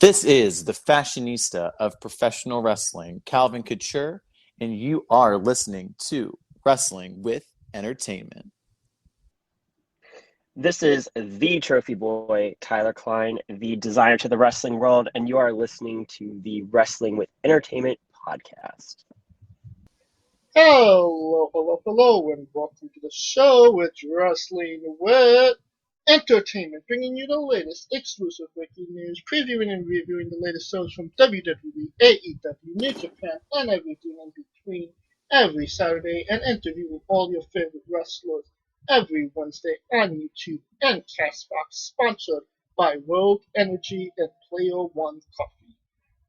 This is the fashionista of professional wrestling, Calvin Couture, and you are listening to Wrestling with Entertainment. This is the trophy boy, Tyler Klein, the designer to the wrestling world, and you are listening to the Wrestling with Entertainment podcast. Hello, and welcome to the show with Wrestling with Entertainment, bringing you the latest exclusive breaking news, previewing and reviewing the latest shows from WWE, AEW, New Japan, and everything in between every Saturday, and interviewing all your favorite wrestlers every Wednesday on YouTube and Castbox, sponsored by Rogue Energy and Player One Coffee.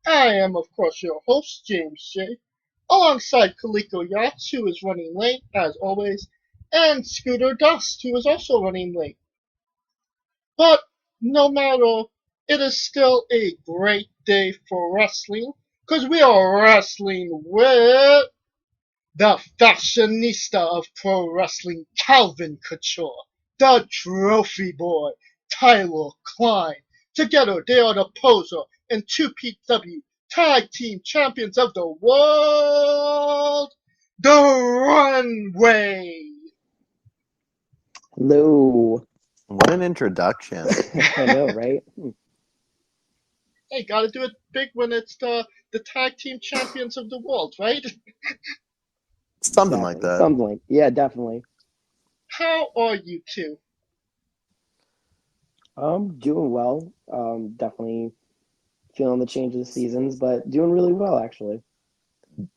I am, of course, your host, James J., alongside Kaliko Yachts, who is running late, as always, and Scooter Dust, who is also running late. But no matter, it is still a great day for wrestling, because we are wrestling with the fashionista of pro wrestling, Calvin Couture, the trophy boy, Tyler Klein. Together, they are the poser and 2PW Tag Team Champions of the World, the Runway. Hello. What an introduction. I know, right? Hey, gotta do it big when it's the Tag Team Champions of the World, right? Something like that. Something like, yeah, definitely. How are you two? Doing well. Definitely feeling the change of the seasons, but doing really well, actually.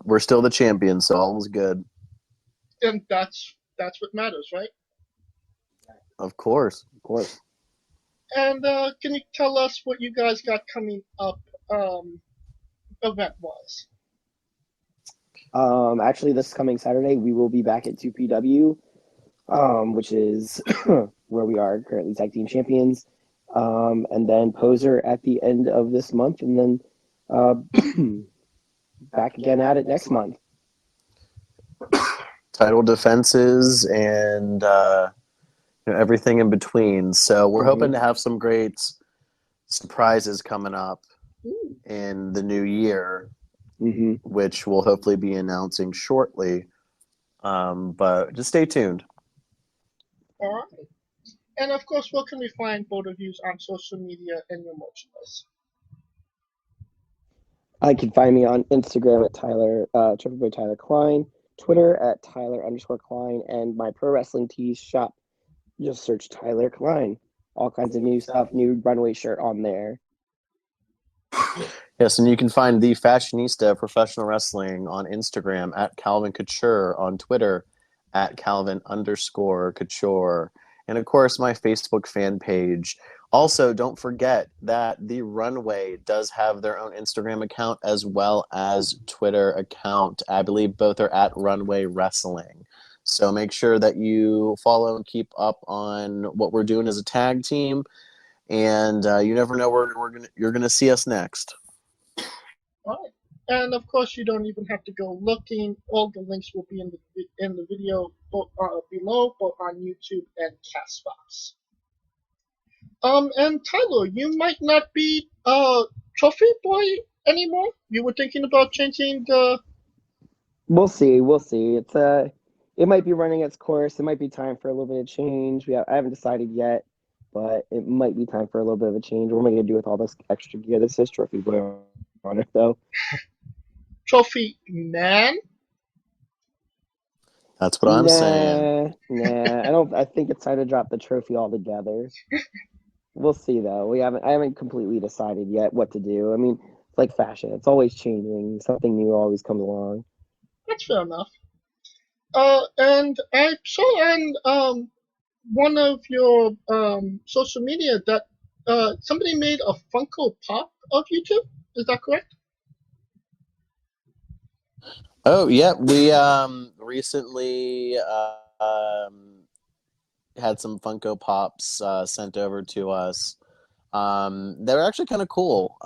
We're still the champions, so all's good. And that's what matters, right? Of course. Of course. And can you tell us what you guys got coming up event-wise? Actually, this coming Saturday, we will be back at 2PW, which is where we are currently tag team champions. And then Poser at the end of this month, and then back again at it next month. Title defenses and everything in between. So we're hoping to have some great surprises coming up in the new year, which we'll hopefully be announcing shortly. But just stay tuned. All right. And of course, where can we find both of you on social media and your merchandise? I can find me on Instagram at Trophy Boy Tyler Klein, Twitter at Tyler_Klein, and my pro wrestling tees shop. Just search Tyler Klein. All kinds of new stuff, new Runway shirt on there. Yes, and you can find the fashionista of professional wrestling on Instagram at Calvin Couture, on Twitter at Calvin_Couture, and of course my Facebook fan page. Also, don't forget that the Runway does have their own Instagram account as well as Twitter account. I believe both are at Runway Wrestling. So make sure that you follow and keep up on what we're doing as a tag team, and you never know where you're gonna see us next. All right. And of course, you don't even have to go looking. All the links will be in the video below, both on YouTube and Castbox. And Tyler, you might not be Trophy Boy anymore. You were thinking about changing the. We'll see. It might be running its course. It might be time for a little bit of change. I haven't decided yet, but it might be time for a little bit of a change. What am I going to do with all this extra gear? This is Trophy Boy on it, though. Trophy Man? That's what I'm saying. I think it's time to drop the trophy altogether. We'll see, though. I haven't completely decided yet what to do. I mean, it's like fashion. It's always changing. Something new always comes along. That's fair enough. And I saw on one of your social media that somebody made a Funko Pop of you two. Is that correct? Oh, yeah. We recently had some Funko Pops sent over to us. They're actually kind of cool.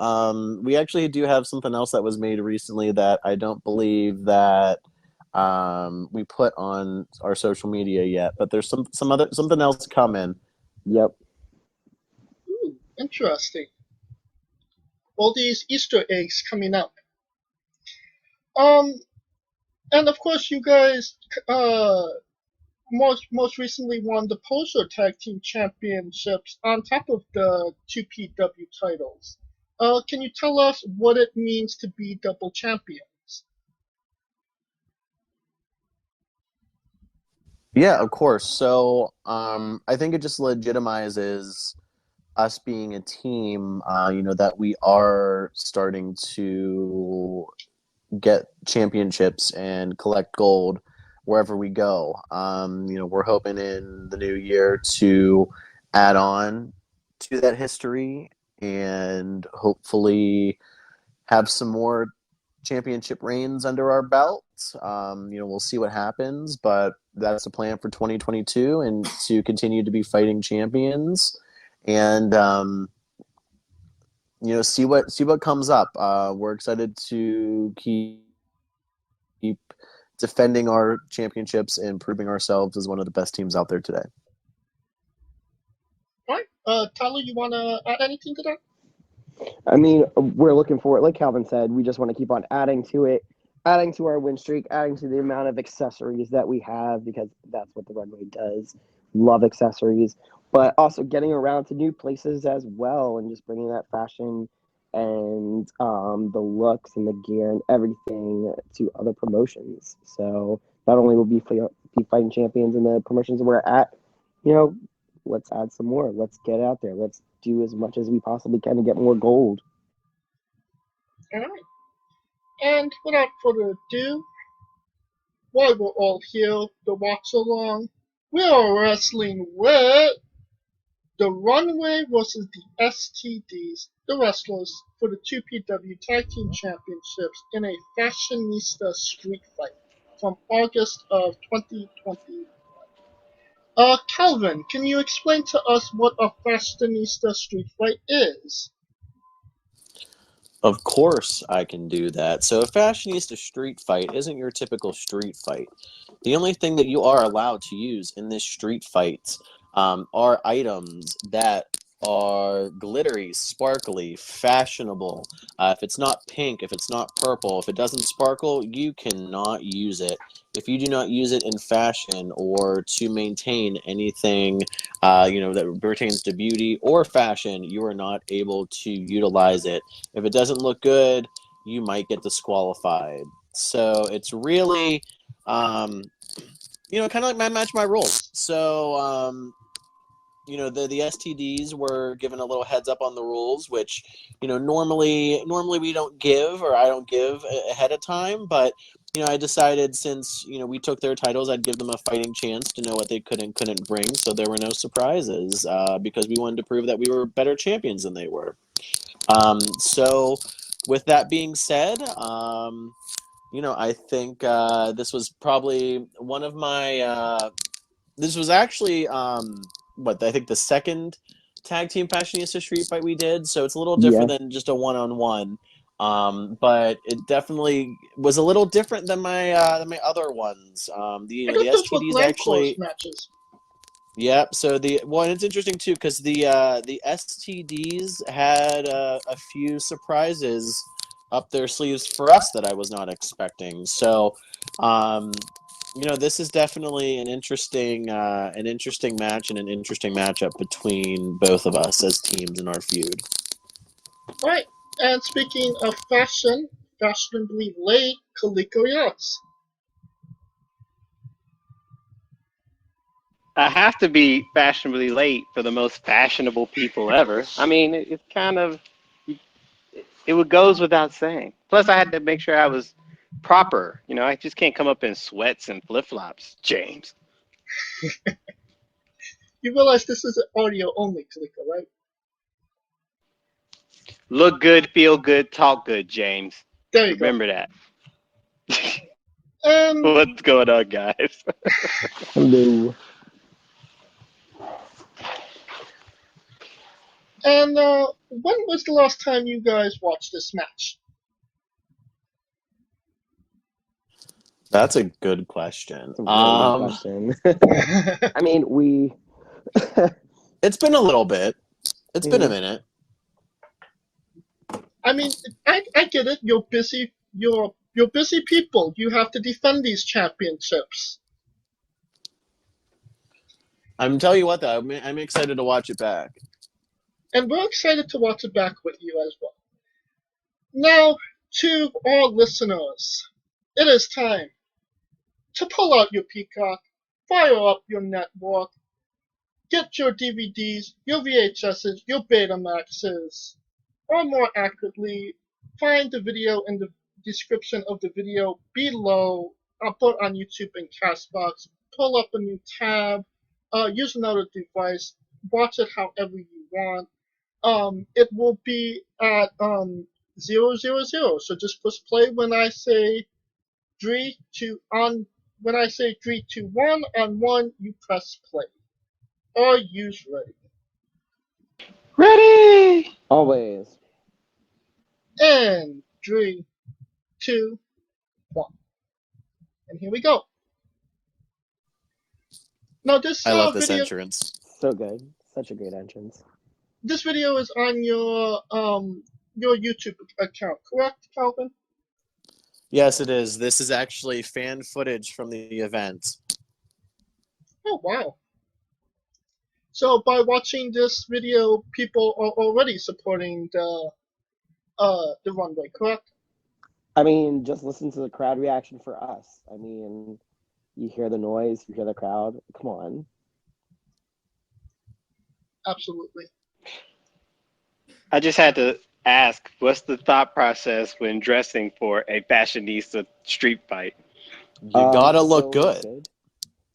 We actually do have something else that was made recently that I don't believe that we put on our social media yet, but there's something else coming. Yep. Ooh, interesting. all these Easter eggs coming up. And of course, you guys most recently won the Poser Tag Team Championships on top of the 2PW titles. Can you tell us what it means to be double champions? Yeah, of course. So I think it just legitimizes us being a team, that we are starting to get championships and collect gold wherever we go. We're hoping in the new year to add on to that history and hopefully have some more championship reigns under our belt. We'll see what happens, but that's the plan for 2022 and to continue to be fighting champions and see what comes up. We're excited to keep defending our championships and proving ourselves as one of the best teams out there today. All right, Tyler, you want to add anything to that? I mean, we're looking for it. Like Calvin said, we just want to keep on adding to it, adding to our win streak, adding to the amount of accessories that we have, because that's what the Runway does. Love accessories, but also getting around to new places as well, and just bringing that fashion and the looks and the gear and everything to other promotions. So not only will we be fighting champions in the promotions we're at, let's add some more. Let's get out there. Let's do as much as we possibly can to get more gold. All right. And without further ado, while we're all here to watch along, we are wrestling with the Runway versus the STDs, the wrestlers for the 2PW Tag Team Championships in a Fashionista Street Fight from August of 2020. Calvin, can you explain to us what a Fashionista Street Fight is? Of course I can do that. So a Fashionista Street Fight isn't your typical street fight. The only thing that you are allowed to use in this street fight are items that are glittery, sparkly, fashionable. If it's not pink, if it's not purple, if it doesn't sparkle, you cannot use it. If you do not use it in fashion or to maintain anything, that pertains to beauty or fashion, you are not able to utilize it. If it doesn't look good, you might get disqualified. So it's really, kind of like match my rules. So, the STDs were given a little heads up on the rules, which, normally we don't give, or I don't give ahead of time. But, I decided since, we took their titles, I'd give them a fighting chance to know what they could and couldn't bring. So there were no surprises because we wanted to prove that we were better champions than they were. So with that being said, I think this was probably one of my this was actually I think the second tag team Fashionista Street Fight we did, so it's a little different than just a one-on-one. But it definitely was a little different than my other ones. The STDs actually matches. Yep. So and it's interesting too because the STDs had a few surprises up their sleeves for us that I was not expecting. So, this is definitely an interesting match and an interesting matchup between both of us as teams in our feud. All right. And speaking of fashion, fashionably late, Calico Yachts. I have to be fashionably late for the most fashionable people ever. I mean, it goes without saying. Plus, I had to make sure I was proper. I just can't come up in sweats and flip-flops, James. You realize this is audio only, Calico, right? Look good, feel good, talk good, James. There you Remember that. go. What's going on, guys? Hello. And when was the last time you guys watched this match? That's a good question. That's a really good question. I mean, it's been a little bit. It's been a minute. I mean, I get it. You're busy. You're busy people. You have to defend these championships. I'm telling you what, though, I'm excited to watch it back. And we're excited to watch it back with you as well. Now, to all listeners, it is time to pull out your Peacock, fire up your network, get your DVDs, your VHSs, your Betamaxes, or more accurately, find the video in the description of the video below, upload on YouTube and Castbox, pull up a new tab, use another device, watch it however you want. It will be at 000. So just push play when I say 3, 2 on. When I say 3, 2, 1 on 1, you press play. Are you ready? Ready! Always. And 3, 2, 1. And here we go. Now this I love this video, entrance. So good. Such a great entrance. this video is on your YouTube account, correct, Calvin? Yes, it is. This is actually fan footage from the event. Oh wow! So by watching this video, people are already supporting the runway, correct? I mean, just listen to the crowd reaction for us. I mean, you hear the noise, you hear the crowd. Come on. Absolutely. I just had to ask, what's the thought process when dressing for a Fashionista Street Fight? You gotta look Still good.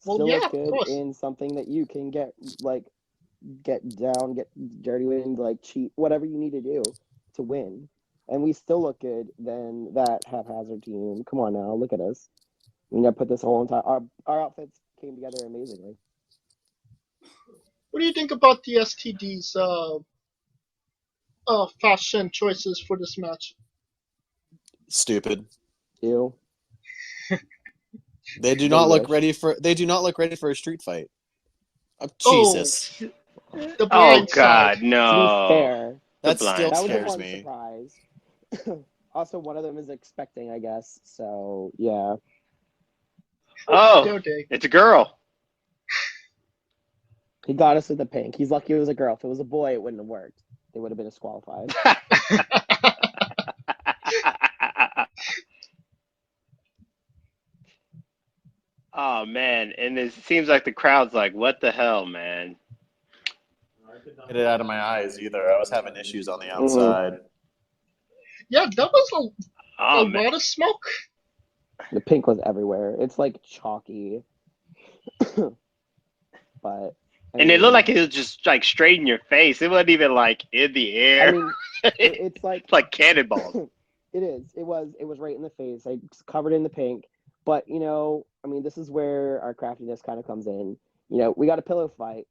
Well, Still yeah, look of good course. in something that you can get down, get dirty with, like cheat, whatever you need to do to win. And we still look good than that haphazard team. Come on now, look at us. We gotta put this whole entire our outfits came together amazingly. What do you think about the STDs fashion choices for this match? Stupid. Ew. They do They not look wish. ready for. They do not look ready for a street fight. Oh. Jesus, The Oh blind God, side. To be no! fair, that The still blind that was the scares one me. surprise. Also, one of them is expecting, I guess. So yeah. Oh, Go dig. it's a girl. He got us with the pink. He's lucky it was a girl. If it was a boy, it wouldn't have worked. They would have been disqualified. Oh man, and it seems like the crowd's like, "What the hell, man?" I could not get it out of my eyes either. I was having issues on the Mm-hmm. outside. Yeah, that was a Oh man, lot of smoke. The pink was everywhere. It's like chalky. But and it looked like it was just like straight in your face. It wasn't even like in the I air. mean, it's like like cannonballs. It is. It was right in the face. Like covered in the pink. But I mean, this is where our craftiness kind of comes in. We got a pillow fight,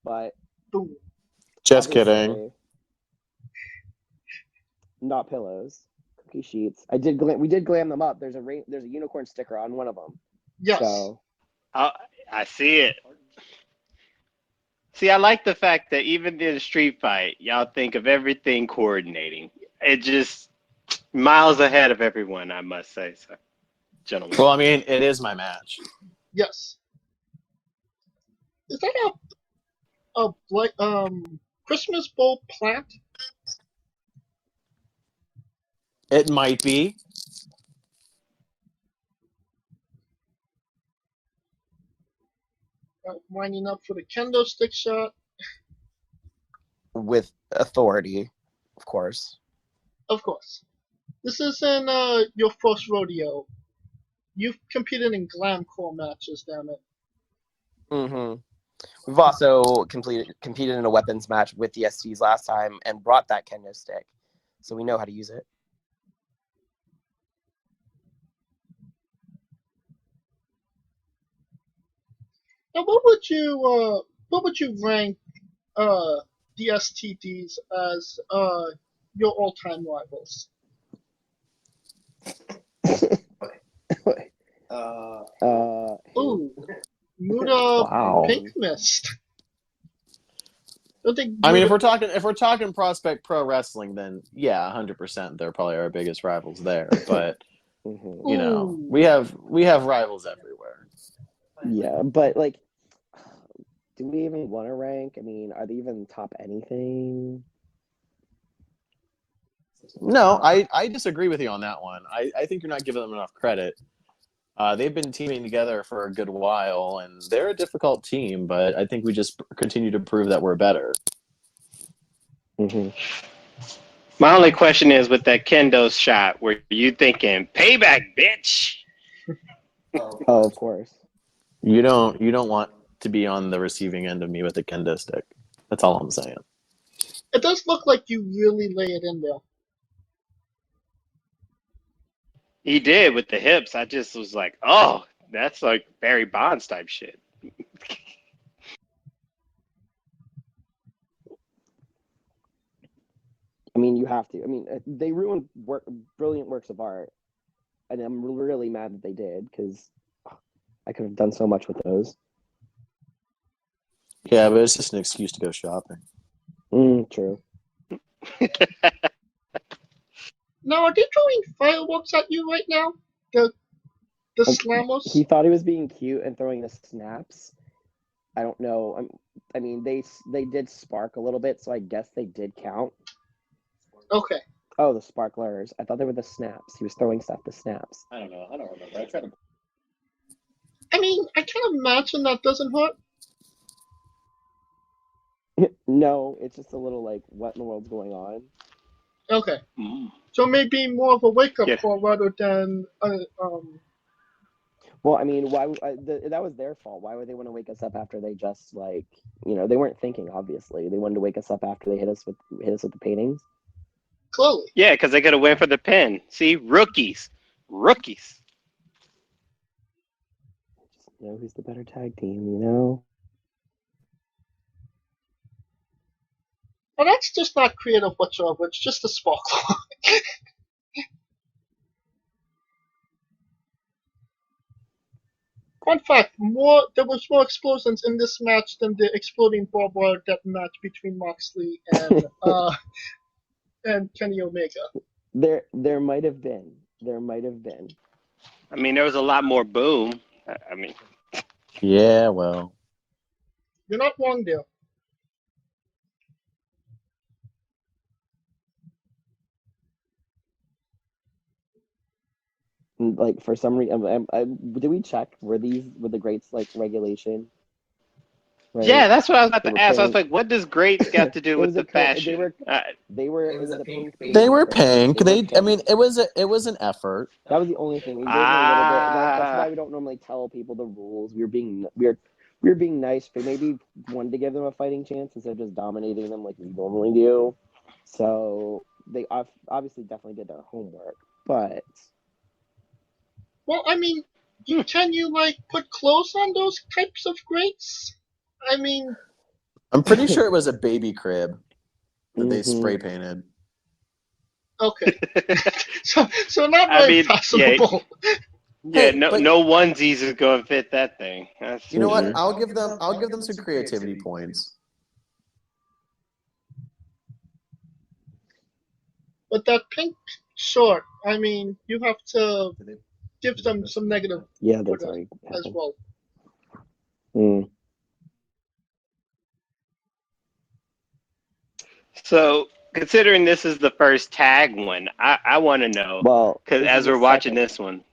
but Boom. Just obviously, kidding. not pillows, cookie sheets. We did glam them up. There's a unicorn sticker on one of them. Yes. So I see it. See, I like the fact that even in a street fight, y'all think of everything coordinating. It just miles ahead of everyone, I must say, so, gentlemen. Well, I mean, it is my match. Yes. Is that a Christmas bowl plant? It might be. Winding up for the kendo stick shot. With authority, of course. Of course. This isn't your first rodeo. You've competed in glamcore matches, damn it. Mm-hmm. We've also competed in a weapons match with the STDs last time and brought that kendo stick, so we know how to use it. Now, what would you rank the STDs as your all-time rivals? Ooh. Muda Wow. Pink Mist. Don't they I do mean, the- if we're talking Prospect Pro Wrestling, then yeah, 100%. They're probably our biggest rivals there. But Mhm. you know, Ooh. we have rivals everywhere. Yeah, but like, do we even want to rank? I mean, are they even top anything? No, I disagree with you on that one. I think you're not giving them enough credit. They've been teaming together for a good while, and they're a difficult team, but I think we just continue to prove that we're better. Hmm. My only question is with that kendo shot, were you thinking payback, bitch? Oh, of course. You don't want to be on the receiving end of me with a kendo stick. That's all I'm saying. It does look like you really lay it in there. He did with the hips. I just was like, oh, that's like Barry Bonds type shit. I mean, you have to. I mean, they ruined brilliant works of art, and I'm really mad that they did because I could have done so much with those. Yeah, but it's just an excuse to go shopping. True. Now, are they throwing fireworks at you right now? The slammers? He thought he was being cute and throwing the snaps. I don't know. I mean, they did spark a little bit, so I guess they did count. Okay. Oh, the sparklers. I thought they were the snaps. He was throwing stuff, the snaps. I don't know. I don't remember. I tried to. I mean, I can imagine that doesn't hurt. No, it's just a little like, what in the world's going on? Okay. Mm. So maybe more of a wake-up Yeah. call rather than Well, I mean, why? That was their fault. Why would they want to wake us up after they just like, they weren't thinking. Obviously, they wanted to wake us up after they hit us with the paintings. Chloe. Yeah, because they could have went for the pin. See, rookies. Just who's the better tag team? Well, that's just not creative whatsoever. It's just a sparkle. Fun fact: there was more explosions in this match than the exploding barbed wire death match between Moxley and and Kenny Omega. There might have been. I mean, there was a lot more boom. I mean, Yeah, well. You're not wrong there. Like for some reason, did we check? Were the greats like regulation? Right? yeah, that's what I was about They to were ask. I was paying- like, what does greats got to do It with was the a fashion? They were. It was a pink. They were pink. They were I mean, it was an effort. That was the only thing. We gave them a little bit. That's Ah. why we don't normally tell people the rules. We were being nice, but maybe wanted to give them a fighting chance instead of just dominating them like we normally do. So they obviously definitely did their homework, but Well, I mean, can you like put clothes on those types of grates? I mean, I'm pretty sure it was a baby crib that they Mhm. spray painted. okay. so not I very mean, fashionable. Yeah, Hey, no, but- no onesies is going to fit that thing. You know what? Mhm. I'll give them some creativity points. But that pink short, I mean, you have to give them some negative yeah, for that's that already as happened. well. Mm. So, considering this is the first tag one, I want to know, Well, because this as is the we're watching second- this one,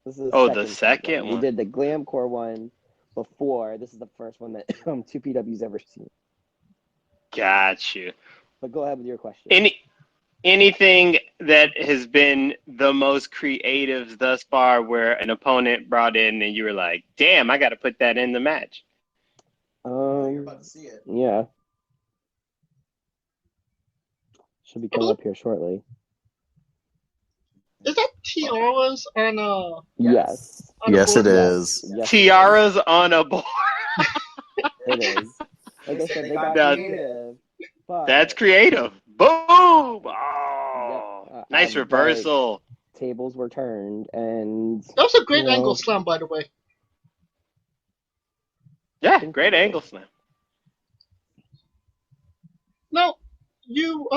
This is Oh, the tag second We one. did the Glamcore one before. This is the first one that 2PW's ever seen. got you. But go ahead with your question. Anything that has been the most creative thus far where an opponent brought in and you were like, damn, I got to put that in the match. You're about to see it. Yeah. Should be coming up here shortly. Is that tiaras on a Yes. on a Yes, board? it is. Yes, Tiaras on a board. it is. Like I said, they got Now, creative. But That's creative. Boom! Oh, Yep. nice But reversal. tables were turned, and That was a great You know. angle slam, by the way. Yeah, great angle slam. Now, you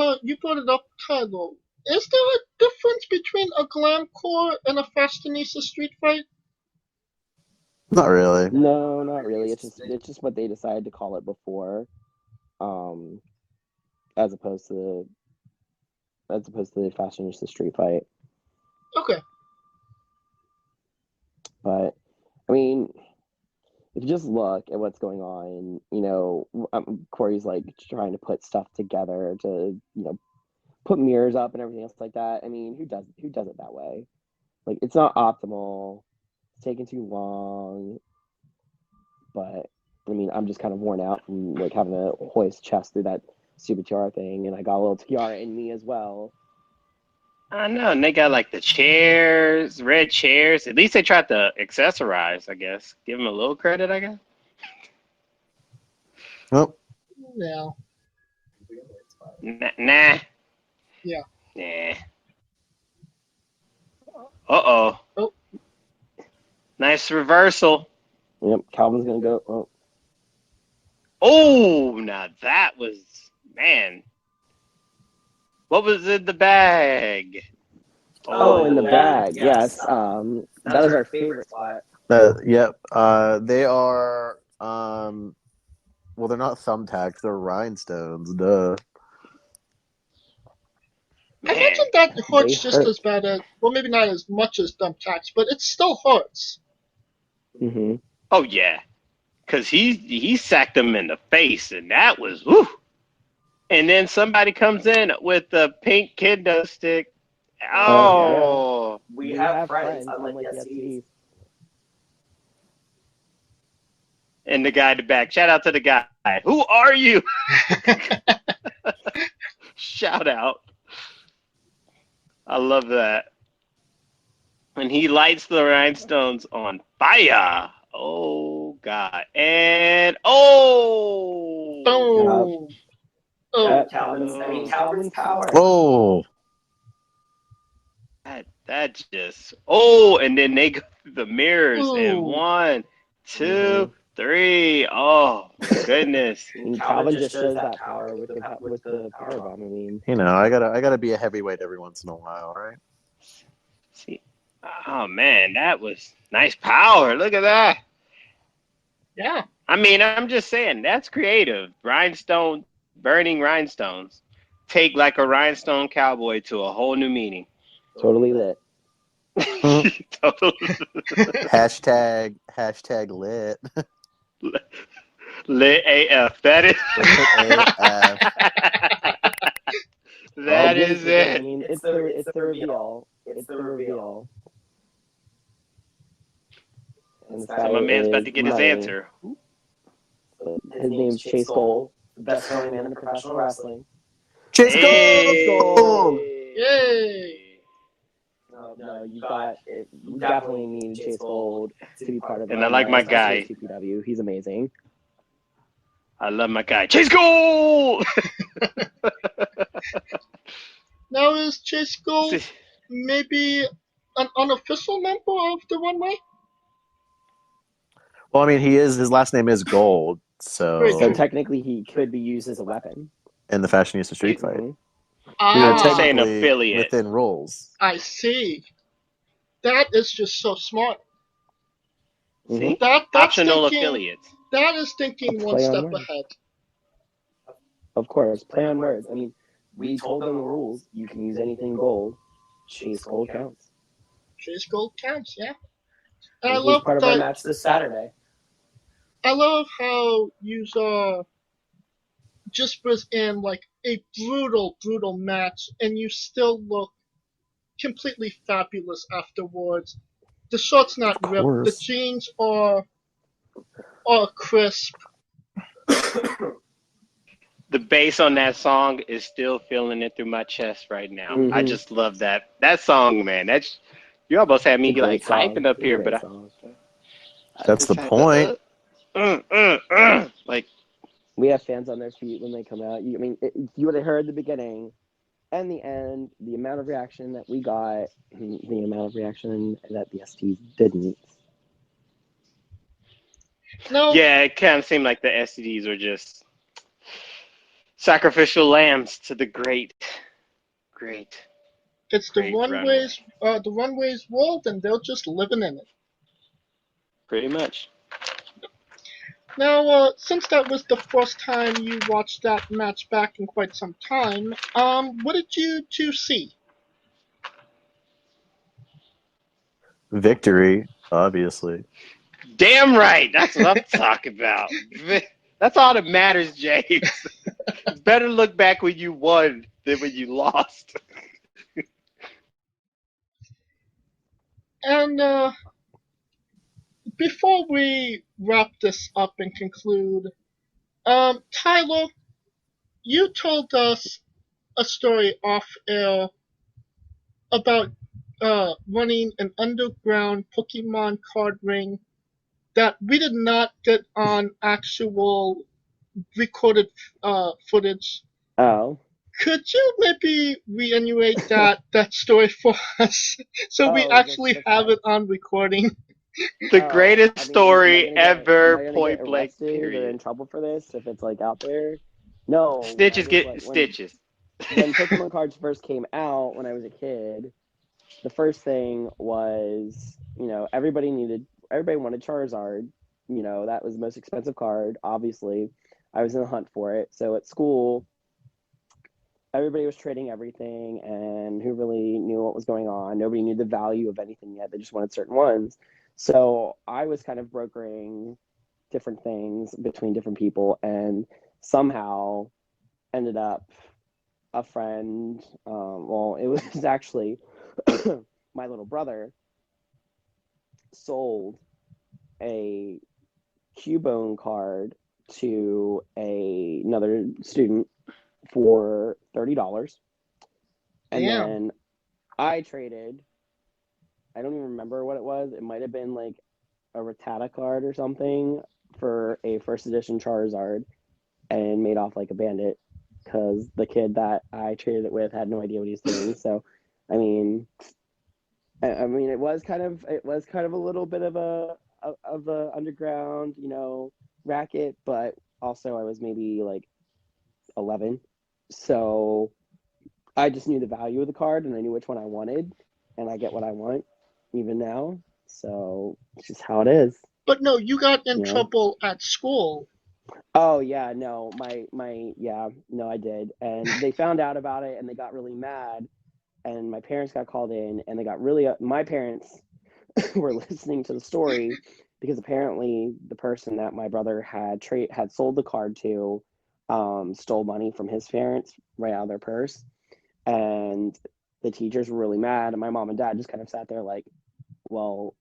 brought it up, Kylo. Is there a difference between a glamcore and a Fashionista Street Fight? Not really. No, not really. It's just what they decided to call it before, as opposed to the Fashionista Street Fight. Okay. But I mean, if you just look at what's going on, Corey's like trying to put stuff together to, put mirrors up and everything else like that. I mean, who does it that way? Like, it's not optimal. It's taking too long. But I mean, I'm just kind of worn out from like having to hoist chest through that stupid tiara thing, and I got a little tiara in me as well. I know, and they got like the chairs, red chairs. At least they tried to accessorize, I guess. Give them a little credit, I guess. Oh, Yeah. Nah. Yeah. Nah. Uh-oh. Oh. Nice reversal. Yep, Calvin's gonna go. Oh, Oh, now that was, man. What was in the bag? oh, in the bag. Yes. That is our favorite spot. yep. They are. Well, they're not thumbtacks. They're rhinestones. Duh. I Man. imagine that hurts They just hurt. as bad as, well, maybe not as much as thumbtacks, but it still hurts. Mm-hmm. Oh, yeah. Because he sacked him in the face, and that was, whew. And then somebody comes in with the pink kendo stick. Oh. We have friends, unlike the STDs. And the guy in the back. Shout out to the guy. Who are you? Shout out. I love that. And he lights the rhinestones on fire. Oh, God. And, oh. Boom. Oh. Calvin's power. Oh, That just, oh, and then they go through the mirrors. Ooh. And 1, 2, 3. Oh, my goodness. And Calvin just shows that power with the power bomb. I mean, I gotta be a heavyweight every once in a while, right? See, oh, man, that was nice power. Look at that. Yeah. I mean, I'm just saying, that's creative. Rhinestone, burning rhinestones. Take like a rhinestone cowboy to a whole new meaning. totally lit. Totally. Hashtag lit. Lit AF. That is. That is it. I mean, it's the reveal. It's the reveal. And this So guy my man's about is to get his money. answer. His name's Chase Gold, the best selling man in professional wrestling. Chase Hey. Gold! Yay. No, you got it. You definitely need Chase Gold to be part of. And I like my guy. TPW. He's amazing. I love my guy. Chase Gold! Now is Chase Gold maybe an unofficial member of the Runway? Well, I mean, his last name is Gold, Very So true. technically, he could be used as a weapon. in the Fashionista Street Fight. Mhm. I'm just saying Technically affiliate. within rules. I see. That is just so smart. See? That's Optional thinking, affiliates. That is thinking A one play on step words. ahead. Of course, play on words. I mean, we told them the rules. You can use anything gold. Chase Gold counts. Chase Gold counts, yeah. And I And he's love part of our that. match this Saturday. I love how you just was in like a brutal match, and you still look completely fabulous afterwards. The shirt's not Of ripped. The course. jeans are crisp. The bass on that song is still feeling it through my chest right now. Mhm. I just love that song, man. That's you almost had me It's a great like song. hyping up It's a here, great but song. That's the point. Like We have fans on their feet when they come out. You would have heard the beginning and the end, the amount of reaction that we got, the amount of reaction that the STs didn't. No, yeah, it kind of seemed like the STDs were just sacrificial lambs to the great. It's the Great runway's world, and they're just living in it. Pretty much. Now, since that was the first time you watched that match back in quite some time, what did you two see? Victory, obviously. Damn right. That's what I'm talking about. That's all that matters, James. It's better to look back when you won than when you lost. And before we wrap this up and conclude, Tyler, you told us a story off air about running an underground Pokemon card ring that we did not get on actual recorded footage. Oh. Could you maybe reiterate that story for us so we actually have it on recording? The greatest story ever, am I gonna point get blank, arrested or in period. trouble for this if it's like out there? No. Stitches get stitches. When Pokemon cards first came out when I was a kid, the first thing was, everybody wanted Charizard. That was the most expensive card, obviously. I was in the hunt for it. So at school, everybody was trading everything, and who really knew what was going on? Nobody knew the value of anything yet. They just wanted certain ones. So I was kind of brokering different things between different people, and somehow ended up a friend. It was actually my little brother sold a Cubone card to another student for $30, and Damn. then I traded. I don't even remember what it was. It might have been like a Rattata card or something for a first edition Charizard, and made off like a bandit because the kid that I traded it with had no idea what he was doing. So, I mean, it was kind of a little bit of a underground, racket, but also I was maybe like 11, so I just knew the value of the card and I knew which one I wanted, and I get what I want even now. So it's just how it is. But no, you got in trouble at school. Oh yeah, no, I did, and they found out about it and they got really mad, and my parents got called in and they got really. My parents were listening to the story because apparently the person that my brother had sold the card to stole money from his parents right out of their purse, and the teachers were really mad, and my mom and dad just kind of sat there like, well,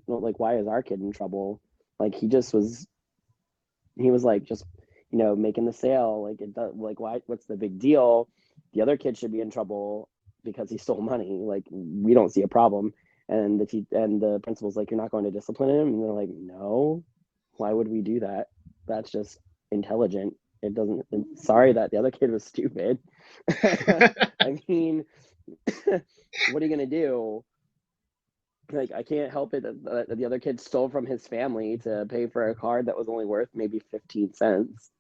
why is our kid in trouble? Like he was like just making the sale, like it does, like what's the big deal? The other kid should be in trouble because he stole money. Like we don't see a problem. And the principal's like, you're not going to discipline him? And they're like, no, why would we do that? That's just intelligent. It doesn't. Sorry that the other kid was stupid. I mean, what are you gonna do? Like, I can't help it that the other kid stole from his family to pay for a card that was only worth maybe 15 cents.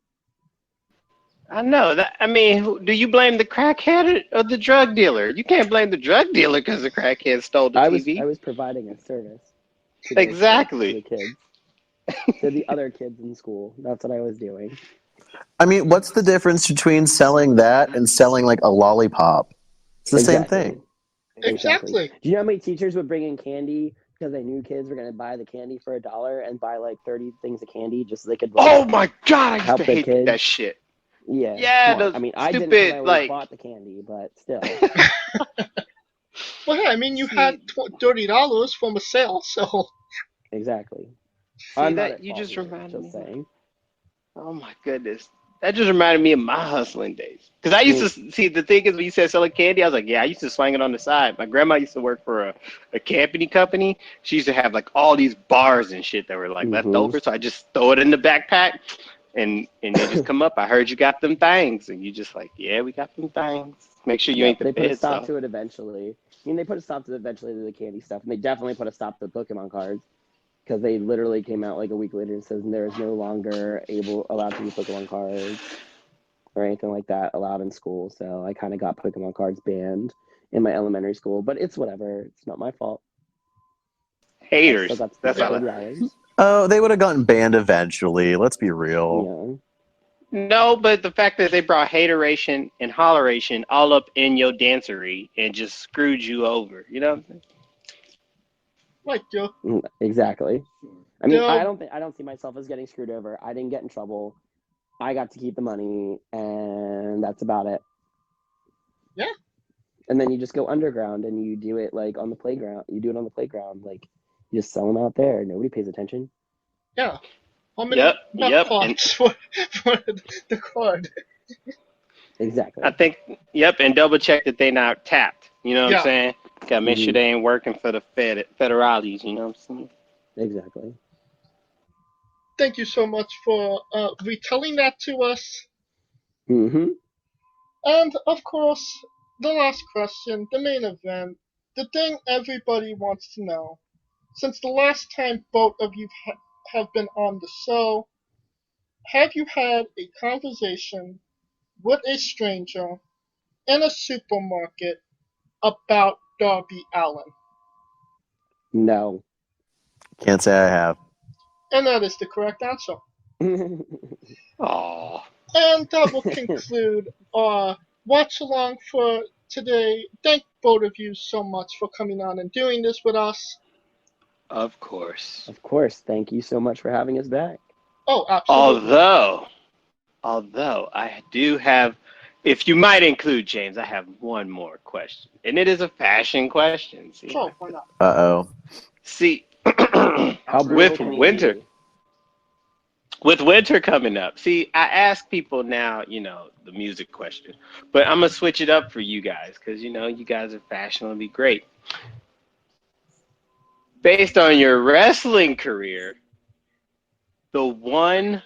I know that. I mean, do you blame the crackhead or the drug dealer? You can't blame the drug dealer because the crackhead stole the TV. I was providing a service. Exactly. To the kids. To the other kids in school. That's what I was doing. I mean, what's the difference between selling that and selling like a lollipop? It's the same thing. Exactly. Do you know how many teachers would bring in candy because they knew kids were going to buy the candy for $1 and buy like 30 things of candy just so they could? Oh my god, I used to hate that shit. Yeah. Yeah. I mean, I stupid, didn't. I always bought the candy, but still. Well, yeah, I mean, you had $30 from a sale, so. Exactly. See that you just reminded me. Just saying. Oh my goodness. That just reminded me of my hustling days. Because I used to see, the thing is, when you said selling candy, I was like, yeah, I used to swing it on the side. My grandma used to work for a camping company. She used to have like all these bars and shit that were like left over. So I just throw it in the backpack and they just come up. I heard you got them things. And you just like, yeah, we got them things. Make sure you ain't the They bid. put a stop to it eventually. I mean, they put a stop to the candy stuff. And they definitely put a stop to the Pokemon cards. Because they literally came out like a week later and says there is no longer allowed to use Pokemon cards. or anything like that allowed in school. So I kind of got Pokemon cards banned in my elementary school, but it's whatever. It's not my fault. Haters. I still got to That's spend all. $30. Oh, they would have gotten banned eventually. Let's be real. Yeah. No, but the fact that they brought hateration and holleration all up in your dancery and just screwed you over. You know what I'm saying? Like you. Exactly. I mean, No. I don't see myself as getting screwed over. I didn't get in trouble. I got to keep the money, and that's about it. Yeah. And then you just go underground and you do it like on the playground. You do it on the playground, like you just sell them out there. Nobody pays attention. Yeah. How many Yep. cards for the card? Exactly. I think, and double check that they not tapped. You know what Yeah. I'm saying? Gotta make sure they ain't working for the federales. You know what I'm saying? Exactly. Thank you so much for retelling that to us. Mm-hmm. And of course, the last question, the main event, the thing everybody wants to know. Since the last time both of you have been on the show, have you had a conversation with a stranger in a supermarket about Darby Allin? No. Can't say I have. And that is the correct answer. Oh, And that will conclude our watch along for today. Thank both of you so much for coming on and doing this with us. of course. Of course. Thank you so much for having us back. Oh, absolutely. Although I do have, if you might include James, I have one more question, and it is a fashion question. See, Sure, why not? Uh-oh. see, How brutal can we winter. be? With winter coming up, see, I ask people now, the music question, but I'm gonna switch it up for you guys because you guys are fashionably great. Based on your wrestling career, the one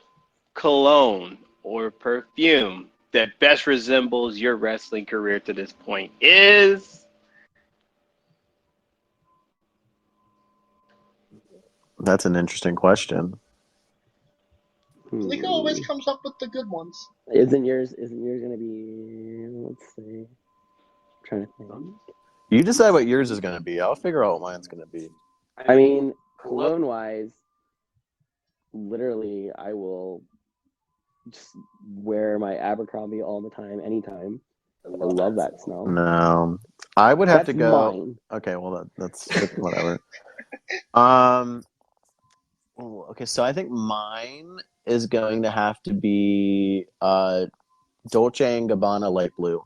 cologne or perfume that best resembles your wrestling career to this point is? That's an interesting question. Lika always comes up with the good ones. Isn't yours gonna be, let's see. I'm trying to think. You decide what yours is going to be. I'll figure out what mine's going to be. I mean, cologne wise, literally I will just wear my Abercrombie all the time, anytime. I love that smell. No. I would have That's to go. mine. Okay, well that's whatever. Okay, so I think mine is going to have to be Dolce & Gabbana light blue.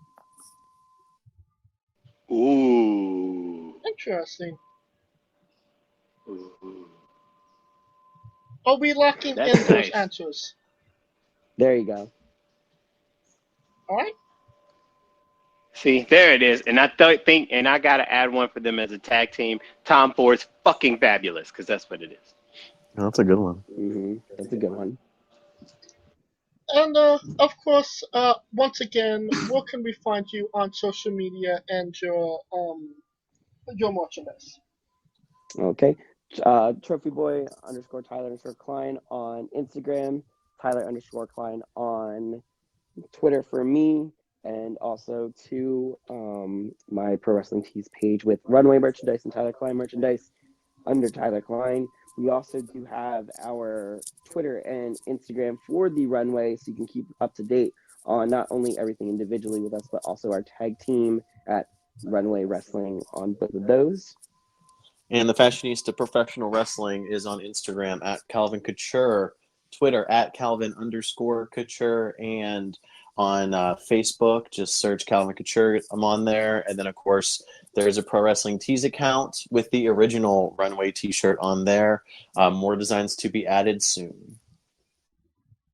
Ooh. Interesting. Ooh. Are we locking That's in those nice. answers? There you go. All right. See, there it is. And I think, and I got to add one for them as a tag team. Tom Ford's fucking fabulous, because that's what it is. That's a good one. Mm-hmm. That's a good one. And of course, once again, where can we find you on social media and your merchandise? Okay. Trophy Boy _ Tyler _ Klein on Instagram, Tyler _ Klein on Twitter for me, and also to my Pro Wrestling Tees page with Runway merchandise and Tyler Klein merchandise under Tyler Klein. We also do have our Twitter and Instagram for the Runway, so you can keep up to date on not only everything individually with us, but also our tag team at Runway Wrestling on both of those. And the Fashionista Professional Wrestling is on Instagram at Calvin Couture, Twitter at Calvin _ Couture, and on Facebook, just search Calvin Couture. I'm on there. And then, of course, there's a Pro Wrestling Tees account with the original Runway t-shirt on there. More designs to be added soon.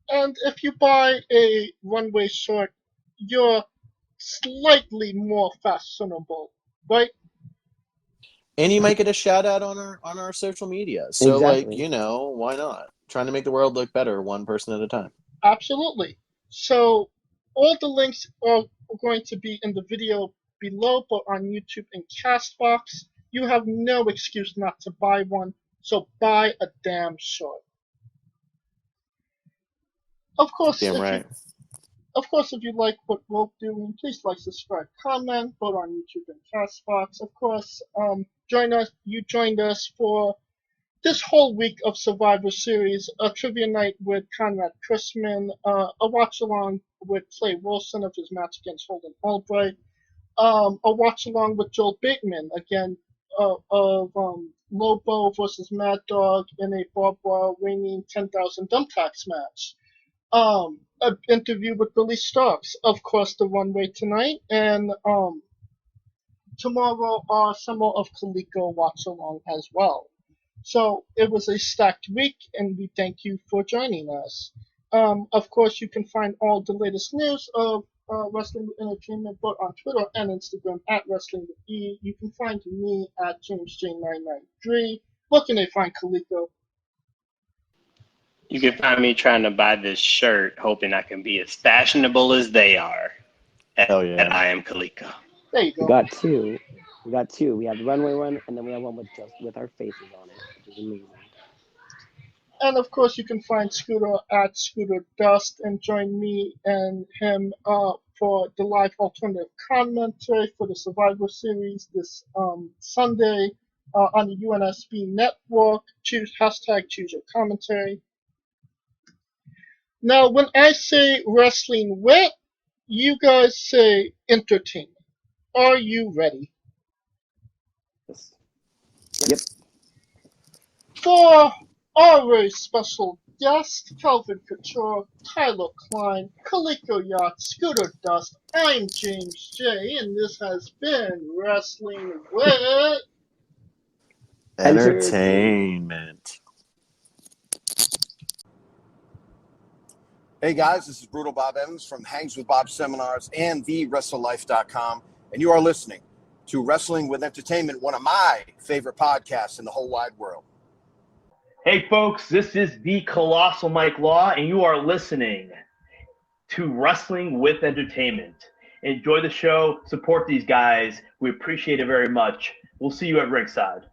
And if you buy a Runway shirt, you're slightly more fashionable, right? And you might get a shout out on our social media. So, Exactly. why not? Trying to make the world look better one person at a time. Absolutely. So all the links are going to be in the video below, but on YouTube and Castbox. You have no excuse not to buy one, so buy a damn shirt. Of course, Damn right. Of course, if you like what we're doing, please like, subscribe, comment, vote on YouTube and Castbox. Of course, join us. You joined us for this whole week of Survivor Series, a trivia night with Conrad Chrisman, a watch along with Clay Wilson of his match against Holden Albright, a watch along with Joel Bateman again of Lobo versus Mad Dog in a barbed wire ringing 10,000 thumbtacks match. An interview with Billy Starks, of course, the Runway tonight, and tomorrow some more of Kaliko watch along as well. So it was a stacked week, and we thank you for joining us. Of course, you can find all the latest news of Wrestling with Entertainment both on Twitter and Instagram at Wrestling with E. You can find me at JamesJ993. Where can they find Kaliko? You can find me trying to buy this shirt, hoping I can be as fashionable as they are. Hell yeah. And I am Kaliko. There you We go. got two. We have the runway one, and then we have one with our faces on it, which is amazing. And of course, you can find Scooter at Scooter Dust and join me and him for the live alternative commentary for the Survivor Series this Sunday on the UNSB network. Choose your commentary. Now, when I say wrestling wit, you guys say entertainment. Are you ready? Yes. Yep. For our very special guest, Calvin Couture, Tyler Klein, Kaliko Yacht, Scooter Dust, I'm James J, and this has been Wrestling with Entertainment. Hey guys, this is Brutal Bob Evans from Hangs with Bob Seminars and TheWrestleLife.com, and you are listening to Wrestling with Entertainment, one of my favorite podcasts in the whole wide world. Hey folks, this is the Colossal Mike Law, and you are listening to Wrestling with Entertainment. Enjoy the show, support these guys. We appreciate it very much. We'll see you at ringside.